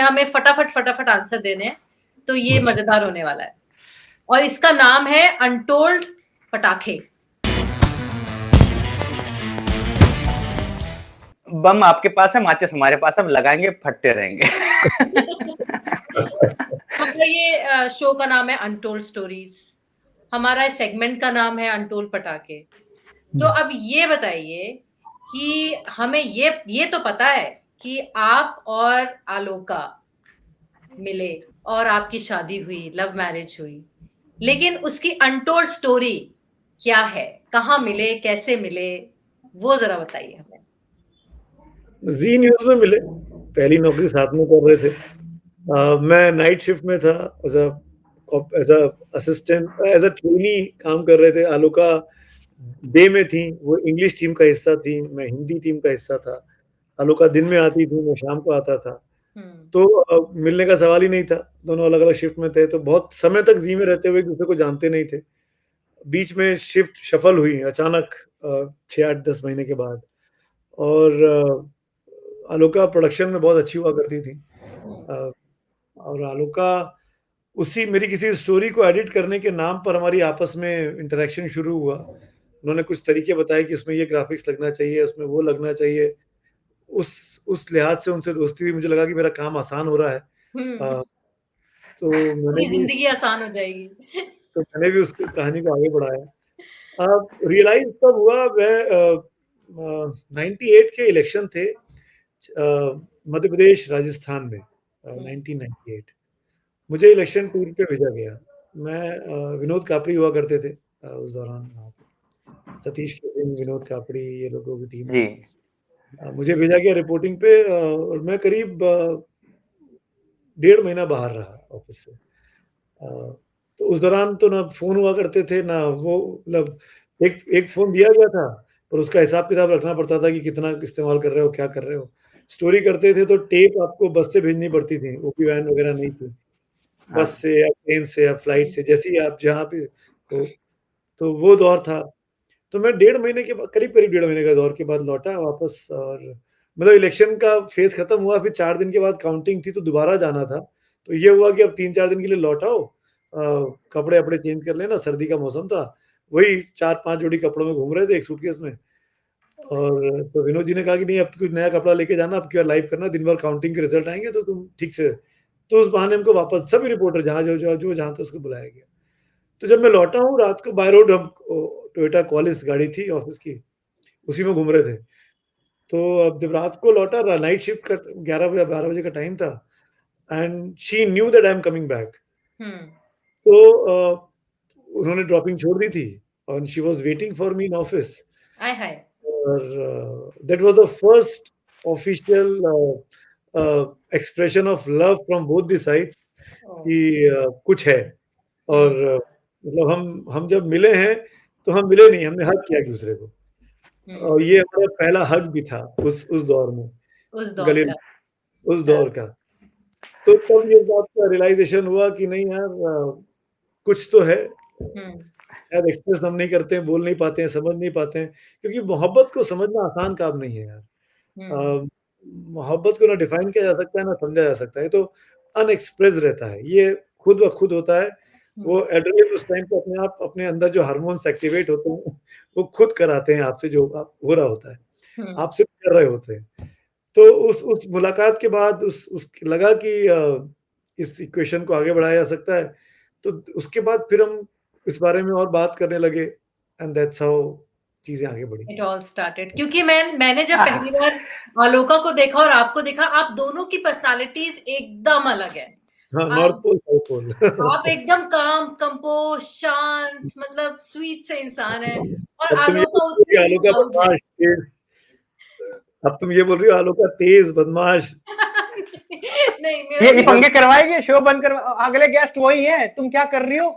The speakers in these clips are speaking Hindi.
हमें फटाफट आंसर देने हैं, तो ये अच्छा। मजेदार होने वाला है। और इसका नाम है अनटोल्ड पटाखे। बम आपके पास है, माचिस हमारे पास है, हम लगाएंगे फटते रहेंगे। हमारा ये शो का नाम है अनटोल्ड स्टोरीज, हमारा सेगमेंट का नाम है अनटोल्ड पटाखे। तो अब ये बताइए कि हमें ये तो पता है कि आप और आलोका मिले और आपकी शादी हुई, लव मैरिज हुई, लेकिन उसकी अनटोल्ड स्टोरी क्या है? कहाँ मिले, कैसे मिले, वो जरा बताइए हमें। जी न्यूज में मिले, पहली नौकरी साथ में कर रहे थे। मैं नाइट शिफ्ट में था, as a assistant, as a trainee काम कर रहे थे। आलोका डे में थी, वो इंग्लिश टीम का हिस्सा थी, मैं हिंदी टीम का हिस्सा था। आलोका दिन में आती थी, मैं शाम को आता था। तो मिलने का सवाल ही नहीं था, दोनों अलग अलग शिफ्ट में थे, तो बहुत समय तक जी में रहते हुए एक दूसरे को जानते नहीं थे। बीच में शिफ्ट शफल हुई अचानक 6-8-10 महीने के बाद। और आलोका प्रोडक्शन में बहुत अच्छी हुआ करती थी। और आलोका उसी मेरी किसी स्टोरी को एडिट करने के नाम पर हमारी आपस में इंटरेक्शन शुरू हुआ। उन्होंने कुछ तरीके बताए कि इसमें ये ग्राफिक्स लगना चाहिए, उसमें वो लगना चाहिए। उस लिहाज से उनसे दोस्ती हुई, मुझे लगा कि मेरा काम आसान हो रहा है। तो मैंने पूरी भी जिंदगी आसान हो जाएगी। तो मैंने भी उस कहानी को आगे बढ़ाया। अब रियलाइज तब हुआ, वह 98 के इलेक्शन थे मध्य प्रदेश राजस्थान में, 1998। मुझे इलेक्शन टूर पे भेजा गया। मैं विनोद कापड़ी हुआ करते थे उस दौरान वहाँ पे, सतीश सिंह, विनोद कापड़ी, ये लोगों की टीम जी। थी। मुझे भेजा गया रिपोर्टिंग पे, और मैं करीब 1.5 महीना बाहर रहा ऑफिस से। तो उस दौरान तो ना फोन हुआ करते थे, ना वो, मतलब एक एक फोन दिया गया था, पर उसका हिसाब किताब रखना पड़ता था कि कितना इस्तेमाल कर रहे हो, क्या कर रहे हो। स्टोरी करते थे तो टेप आपको बस से भेजनी पड़ती थी, ओपी वैन वगैरह नहीं थी। हाँ। बस से या ट्रेन से या फ्लाइट से, जैसे ही आप जहाँ पे हो। तो वो दौर था। तो मैं 1.5 महीने के बाद, करीब 1.5 महीने का दौर के बाद लौटा वापस। और मतलब इलेक्शन का फेज खत्म हुआ, फिर 4 दिन के बाद काउंटिंग थी, तो दोबारा जाना था। तो ये हुआ कि अब 3-4 दिन के लिए लौट आओ, कपड़े अपने चेंज कर लेना, सर्दी का मौसम था। वही 4-5 जोड़ी कपड़ों में घूम रहे थे, एक सूटकेस में। और तो विनोद जी ने कहा कि नहीं, अब तो कुछ नया कपड़ा लेके जाना, अब क्या लाइव करना, दिन भर काउंटिंग के रिजल्ट आएंगे तो तुम ठीक से। तो उस बहाने हमको वापस सभी रिपोर्टर जहाँ जो जहाँ था उसको बुलाया गया। तो जब मैं लौटा हूँ रात को, बाय रोड, हम टोयोटा कॉलिस गाड़ी थी ऑफिस की, उसी में घूम रहे थे। तो अब जब रात को लौटा, नाइट शिफ्ट का 11 बजे 12 बजे का टाइम था, and she knew that I am coming back. तो उन्होंने ड्रॉपिंग छोड़ दी थी, और she was waiting for me in office. आय हाय। और that was the first official expression of love from both the sides, कि कुछ है। और मतलब हम जब मिले हैं, तो हम मिले नहीं, हमने हग किया एक दूसरे को। और ये हमारा पहला हग भी था उस दौर में, उस दौर गले का। उस दौर का। तो तब ये बात का रियलाइजेशन हुआ कि नहीं यार, कुछ तो है। शायद एक्सप्रेस हम नहीं करते हैं, बोल नहीं पाते हैं, समझ नहीं पाते हैं, क्योंकि मोहब्बत को समझना आसान काम नहीं है यार। मोहब्बत को ना डिफाइन किया जा सकता है, ना समझा जा सकता है, तो अनएक्सप्रेस रहता है, ये खुद ब खुद होता है। वो एड्रेनलिन उस टाइम पे अपने आप, अपने अंदर जो हार्मोन्स एक्टिवेट होते हैं, वो खुद कराते हैं आपसे, जो हो रहा होता है, आपसे कर रहे होते हैं। तो उस मुलाकात के बाद उस लगा कि इस इक्वेशन को आगे बढ़ाया जा सकता है। तो उसके बाद फिर हम इस बारे में और बात करने लगे, एंड दैट्स हाउ चीजें आगे बढ़ी। इट ऑल स्टार्टेड, क्योंकि मैंने जब पहली बार आलोका को देखा और आपको देखा, आप दोनों की पर्सनालिटीज एकदम अलग है। हाँ, नॉर्थ पोल साउथ पोल। आप एकदम काम, कंपोज, शांत, मतलब स्वीट से इंसान है, और अब तुम ये बोल आलोका रही हो उतनी कि ही आलोका लाउड है। बदमाश तेज, अब तुम ये बोल रही हो आलोका तेज बदमाश। नहीं, मेरा ये भी पंगे करवाएगी, शो बंद करवा, अगले गेस्ट वही है, तुम क्या कर रही हो?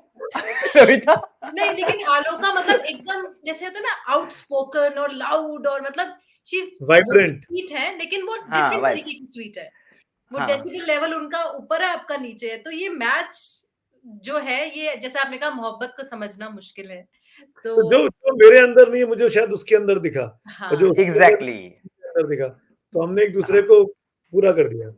कविता। नहीं, लेकिन आलोका मतलब एकदम जैसे होता है ना, आउटस्पोकन और लाउड, और मतलब वो भी वाइब्रेंट। स्वीट है, लेकिन वो हाँ डिफरेंट भाई। तरीके की स्वीट है। वो हाँ। डेसिबल लेवल उनका ऊपर है, आपका नीचे है, तो ये मैच जो है, ये जैसे आपने कहा, मोहब्बत को समझना मुश्किल है। तो तो जो मेरे अंदर नहीं है, मुझे शायद उसके अंदर दिखा, और जो हाँ, उसके एग्जैक्टली। अंदर दिखा, तो हमने एक दूसरे हाँ। को पूरा कर दिया।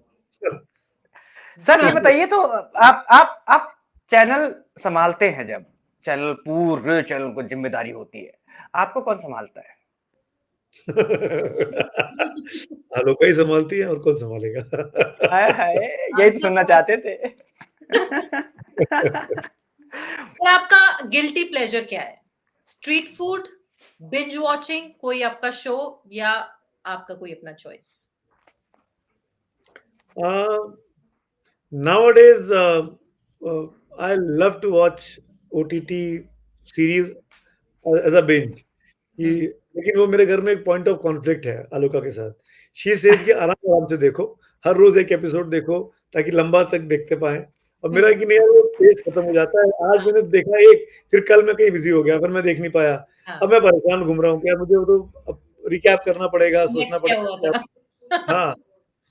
सर ये बताइए तो आप चैनल संभालते हैं, जब चैनल पूरे चैनल को जिम्मेदारी होती है, आपको कौन संभालता है? आलोका ही संभालती है, और कौन संभालेगा? हाय हाय, यही तो सुनना चाहते थे। तो आपका गिल्टी प्लेजर क्या है? स्ट्रीट फूड, बिंज वॉचिंग, कोई आपका शो, या आपका कोई अपना choice? Nowadays, I love to watch OTT series as a binge. लेकिन वो मेरे घर में एक पॉइंट ऑफ कॉन्फ्लिक्ट है आलोका के साथ। शी सेज कि आराम आराम से देखो, हर रोज एक एपिसोड देखो ताकि लंबा तक देखते पाए। और मेरा कि नहीं यार, वो पेज खत्म हो जाता है। आज मैंने देखा एक, फिर कल मैं कहीं बिजी हो गया, फिर मैं देख नहीं पाया। अब मैं परेशान घूम रहा हूँ, क्या मुझे वो तो रिकैप करना पड़ेगा, सोचना पड़ेगा। हाँ,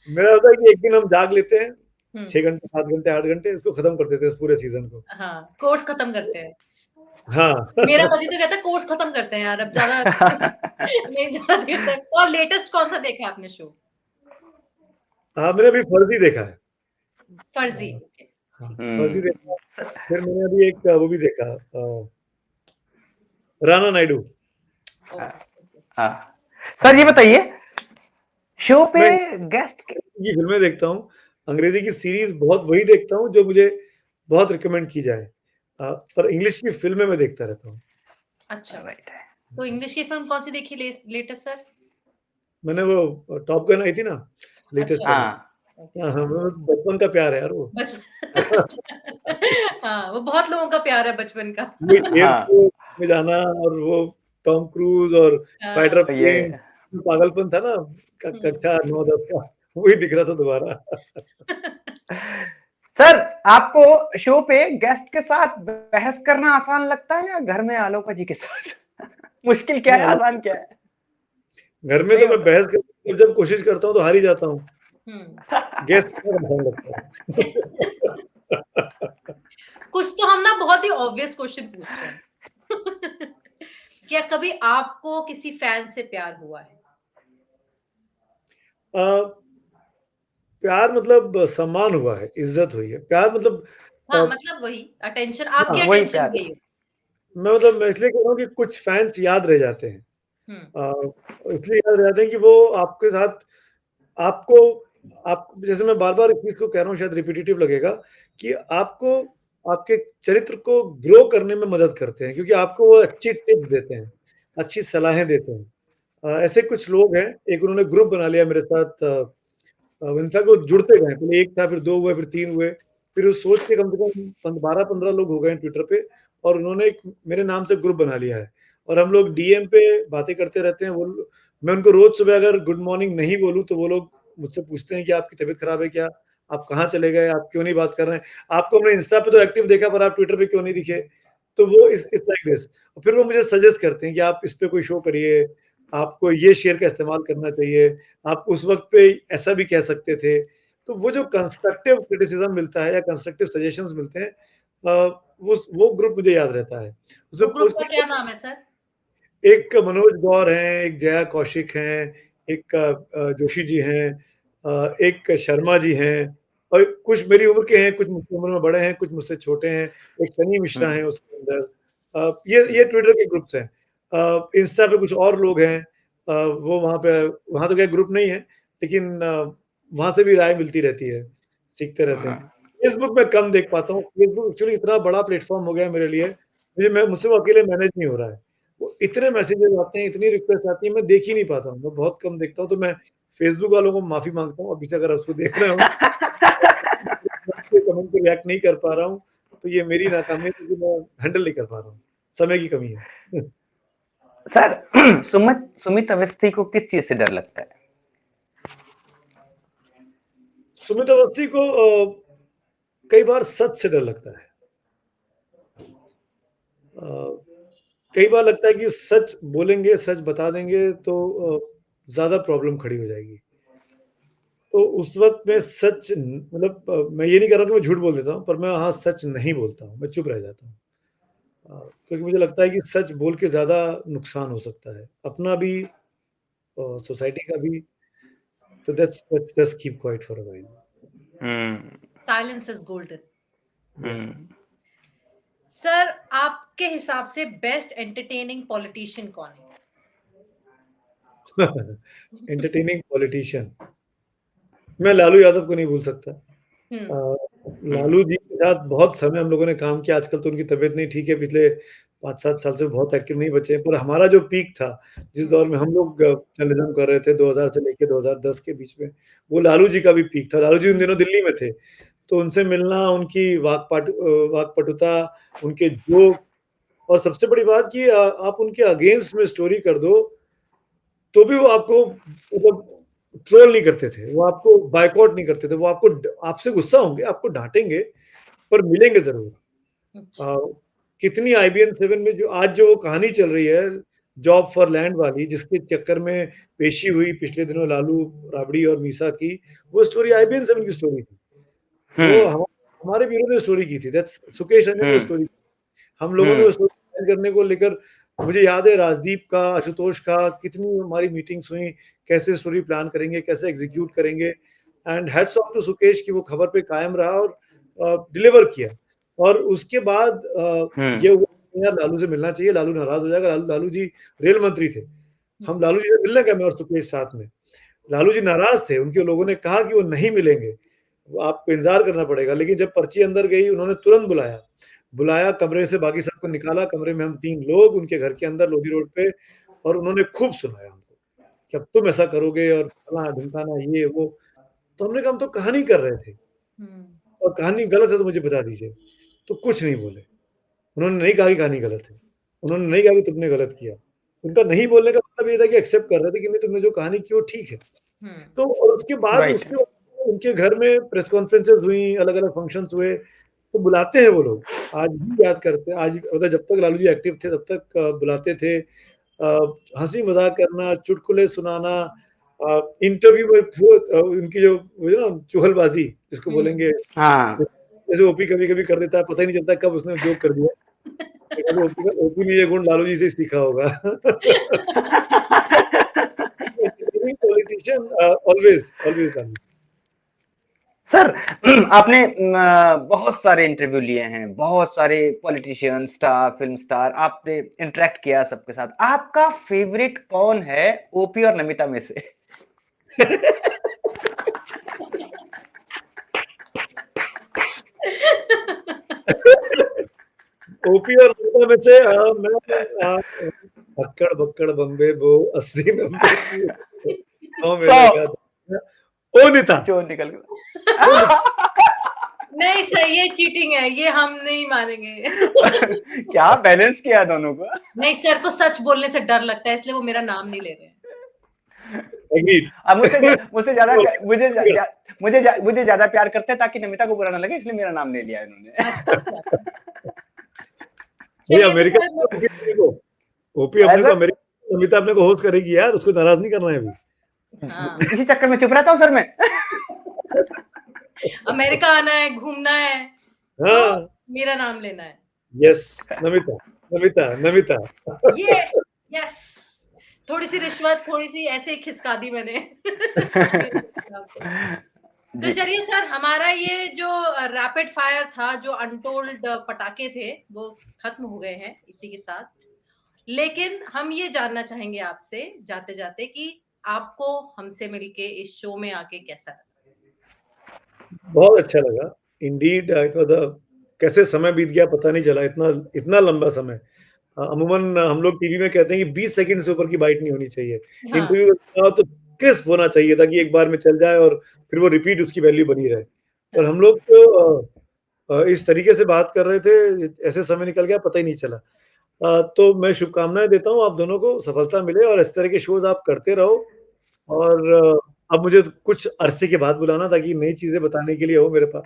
मेरा होता है कि एक दिन हम जाग लेते हैं 6 घंटे, 7 घंटे, 8 घंटे, इसको खत्म कर देते हैं, इस पूरे सीजन को। हाँ, कोर्स खत्म करते हैं। हाँ। मेरा पति तो कहता है कोर्स खत्म करते हैं यार, अब ज्यादा नहीं ज्यादा देर तक। और लेटेस्ट कौन सा देखा है आपने शो? हाँ, मैंने अभी फर्जी देखा है। फर्जी। हाँ, फर्जी देखा। फिर मैंने अभी एक वो भी देखा, राणा नायडू। हाँ सर ये बताइए, शो पे गेस्ट की फिल्में देखता हूँ, अंग्रेजी की सीरीज बहुत वही देखता हूँ जो मुझे बहुत रिकमेंड की जाए, पर इंग्लिश की फिल्में मैं देखता रहता हूँ। अच्छा, राइट है। तो इंग्लिश की फिल्म कौन सी देखी लेटेस्ट सर? मैंने वो टॉप गन आई थी ना, लेटेस्ट। हाँ बचपन का प्यार है यार वो। हाँ, वो बहुत लोगों का प्यार है बचपन का। में जाना और वो टॉम क्रूज और फाइटर प्लेन, पागलपन था ना कक्षा 9-10 का, वही दिख रहा था दोबारा। सर आपको शो पे गेस्ट के साथ बहस करना आसान लगता है या घर में आलोका जी के साथ? मुश्किल क्या है, आसान क्या है? घर में तो मैं बहस कर, जब कोशिश करता हूँ तो हार ही जाता हूँ। गेस्ट आसान लगता है। कुछ तो हम ना बहुत ही ऑब्वियस क्वेश्चन पूछ रहे हैं। क्या कभी आपको किसी फैन से प्यार हुआ है? प्यार मतलब सम्मान हुआ है, इज्जत हुई है। प्यार मतलब हाँ, मतलब वही अटेंशन, आपकी अटेंशन गई। मैं इसलिए कह रहा हूँ कि कुछ फैंस याद रह जाते हैं। इसलिए याद रह जाते हैं कि वो आपके साथ आप जैसे मैं बार-बार इस चीज को कह रहा हूँ, शायद रिपीटेटिव लगेगा, कि आपको आपके चरित्र को ग्रो करने में मदद करते हैं, क्योंकि आपको वो अच्छी टिप्स देते हैं, अच्छी सलाहें देते हैं। ऐसे कुछ लोग हैं, एक उन्होंने ग्रुप बना लिया मेरे साथ, इनफैक्ट वो जुड़ते गए, पहले 1 था, फिर 2 हुए, फिर 3 हुए, फिर उस सोच के कम से कम 12-15 लोग हो गए ट्विटर पे, और उन्होंने एक मेरे नाम से ग्रुप बना लिया है, और हम लोग डीएम पे बातें करते रहते हैं। मैं उनको रोज सुबह अगर गुड मॉर्निंग नहीं बोलूँ तो वो लोग मुझसे पूछते हैं कि आपकी तबीयत खराब है क्या? आप कहाँ चले गए? आप क्यों नहीं बात कर रहे हैं? आपको हमने इंस्टा पे तो एक्टिव देखा, पर आप ट्विटर पे क्यों नहीं दिखे? तो वो इस लाइक दिस। फिर वो मुझे सजेस्ट करते हैं कि आप इस पे कोई शो करिए, आपको ये शेयर का इस्तेमाल करना चाहिए, आप उस वक़्त पे ऐसा भी कह सकते थे। तो वो जो कंस्ट्रक्टिव क्रिटिसिज्म मिलता है या कंस्ट्रक्टिव सजेशंस मिलते हैं, वो ग्रुप मुझे याद रहता है। उसमें ग्रुप का क्या नाम है सर? एक मनोज गौर हैं, एक जया कौशिक हैं, एक जोशी जी हैं, एक शर्मा जी हैं, और कुछ मेरी उम्र के हैं, कुछ मुझसे उम्र में बड़े हैं, कुछ मुझसे छोटे हैं, एक शनि मिश्रा हैं उसके अंदर। ये ट्विटर के ग्रुप्स हैं। इंस्टा पे कुछ और लोग हैं, वो वहाँ तो क्या ग्रुप नहीं है, लेकिन वहाँ से भी राय मिलती रहती है, सीखते रहते हैं। फेसबुक में कम देख पाता हूँ, फेसबुक एक्चुअली इतना बड़ा प्लेटफॉर्म हो गया है मेरे लिए, मुझसे वो अकेले मैनेज नहीं हो रहा है। इतने मैसेजेस आते हैं, इतनी रिक्वेस्ट आती है, मैं देख ही नहीं पाता हूँ, मैं बहुत कम देखता हूँ। तो मैं फेसबुक वालों को माफी मांगता हूँ, अभी से अगर उसको देख रहे हो कमेंट पे रिएक्ट नहीं कर पा रहा हूँ, तो ये मेरी नाकामी है, क्योंकि मैं हैंडल नहीं कर पा रहा हूँ, समय की कमी है। सर सुमित अवस्थी को किस चीज से डर लगता है? सुमित अवस्थी को कई बार सच से डर लगता है। कई बार लगता है कि सच बोलेंगे, सच बता देंगे तो ज्यादा प्रॉब्लम खड़ी हो जाएगी। तो उस वक्त मैं सच मतलब मैं ये नहीं कर रहा कि मैं झूठ बोल देता हूँ, पर मैं हाँ सच नहीं बोलता हूँ, मैं चुप रह जाता हूँ, क्योंकि मुझे लगता है कि सच बोल के ज्यादा नुकसान हो सकता है, अपना भी सोसाइटी का भी। तो let's keep quiet for a while. Silence is golden. Hmm. Sir, आपके हिसाब से बेस्ट एंटरटेनिंग पॉलिटिशियन कौन है? एंटरटेनिंग पॉलिटिशियन, मैं लालू यादव को नहीं भूल सकता। लालू जी के साथ बहुत समय हम लोगों ने काम किया। आजकल तो उनकी तबीयत नहीं ठीक है, पिछले 5-7 साल से बहुत एक्टिव नहीं बचे हैं, पर हमारा जो पीक था, जिस दौर में हम लोग जर्नलिज्म कर रहे थे 2000 से लेके 2010 के बीच में, वो लालू जी का भी पीक था। लालू जी उन दिनों दिल्ली में थे, तो उनसे मिलना, उनकी वाकपटुता, उनके जोक, और सबसे बड़ी बात कि आप उनके अगेंस्ट में स्टोरी कर दो तो भी वो आपको मतलब ट्रोल नहीं करते थे, वो आपको बायकॉट नहीं करते थे, वो आपको आपसे गुस्सा होंगे, आपको डांटेंगे, पर मिलेंगे जरूर। कितनी IBN 7 में जो वो कहानी चल रही है, जॉब फॉर लैंड वाली, जिसके चक्कर में पेशी हुई पिछले दिनों लालू, राबड़ी और मीसा की, वो स्टोरी IBN 7 की स्टोरी थी। वो हमारे ब्यूरो ने स्टोरी की थी, दैट्स सुकेश ने स्टोरी, हम लोगों ने स्टोरी करने को लेकर, मुझे याद है राजदीप का, आशुतोष का, कितनी हमारी मीटिंग्स हुई, कैसे स्टोरी प्लान करेंगे, कैसे एग्जीक्यूट करेंगे, and heads off to Sukesh की वो खबर पे कायम रहा और डिलीवर किया। और उसके बाद ये हुआ यार लालू से मिलना चाहिए, लालू नाराज हो जाएगा। लालू जी रेल मंत्री थे, हम लालू जी से मिलने गए, मैं और सुकेश साथ में। लालू जी नाराज थे, उनके लोगों ने कहा कि वो नहीं मिलेंगे, आपको इंतजार करना पड़ेगा। लेकिन जब पर्ची अंदर गई, उन्होंने तुरंत बुलाया, कमरे से बाकी सबको निकाला, कमरे में हम 3 लोग उनके घर के अंदर लोधी रोड पे, और उन्होंने खूब सुनाया हमको कि अब तुम ऐसा करोगे और फलाना ढिमकाना ये वो। तो हमने कहा हम तो कहानी कर रहे थे, और कहानी गलत है तो मुझे बता दीजिए। तो कुछ नहीं बोले, उन्होंने नहीं कहा कि कहानी गलत है, उन्होंने नहीं कहा कि तुमने गलत किया। उनका नहीं बोलने का मतलब ये था कि एक्सेप्ट कर रहे थे कि नहीं, तुमने जो कहानी की वो ठीक है। तो और उसके बाद उनके घर में प्रेस कॉन्फ्रेंसेस हुई, अलग अलग फंक्शंस हुए, तो बुलाते हैं वो लोग, आज भी याद करते हैं। आज मतलब जब तक लालू जी एक्टिव थे तब तक बुलाते थे, हंसी मजाक करना, चुटकुले सुनाना, इंटरव्यू में उनकी जो ना चुगलबाजी जिसको बोलेंगे, जैसे ओपी कभी कभी कर देता है, पता ही नहीं चलता कब उसने जोक कर दिया। ओपी ने ये गुण लालू जी से सीखा होगा। Politician always Lalu. सर, आपने बहुत सारे इंटरव्यू लिए हैं, बहुत सारे पॉलिटिशियन, स्टार, फिल्म स्टार, आपने इंटरेक्ट किया सबके साथ। आपका फेवरेट कौन है ओपी और नमिता में से? ओपी और नमिता में से मैं भक्कड़ भक्कड़ बम्बे वो 80-90 ओ नीता जो निकल गया। नहीं सर, ये चीटिंग है, ये हम नहीं मानेंगे। क्या बैलेंस किया दोनों को? नहीं सर, तो सच बोलने से डर लगता है, इसलिए वो मेरा नाम नहीं ले रहे हैं। अब मुझसे ज्यादा मुझे ज्यादा प्यार करते हैं ताकि नमिता को बुरा ना लगे, इसलिए मेरा नाम ले लिया इन्होंने। अमेरिका ओपी अपने को अमेरिका, नमिता अपने को होस्ट करेगी यार, उसको नाराज नहीं करना है अभी। इसी चक्कर में चुप रहता हूँ सर मैं। अमेरिका आना है, घूमना है, हाँ, तो मेरा नाम लेना है। यस, नमिता ये यस, थोड़ी सी रिश्वत, थोड़ी सी ऐसे खिसका दी मैंने। तो चलिए सर, हमारा ये जो रैपिड फायर था, जो अनटोल्ड पटाखे थे, वो खत्म हो गए हैं इसी के साथ। लेकिन हम ये जानना चाहेंगे आपसे जाते जाते कि आपको हमसे मिलके इस शो में आके कैसा लगा? बहुत अच्छा लगा इंडीड। कैसे समय बीत गया पता नहीं चला, इतना लंबा समय। अमूमन हम लोग टीवी में कहते हैं कि 20 सेकंड से ऊपर की बाइट नहीं होनी चाहिए। हाँ। इंटरव्यू तो क्रिस्प होना चाहिए ताकि एक बार में चल जाए और फिर वो रिपीट उसकी वैल्यू बनी रहे। और हम लोग तो इस तरीके से बात कर रहे थे, ऐसे समय निकल गया पता ही नहीं चला। तो मैं शुभकामनाएं देता हूँ आप दोनों को, सफलता मिले और इस तरह के शोज आप करते रहो। और अब मुझे कुछ अरसे के बाद बुलाना ताकि नई चीजें बताने के लिए हो मेरे पास।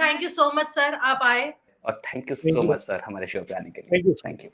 Thank you so much sir, आप आए। और thank you so much sir हमारे शो पे आने के लिए। Thank you.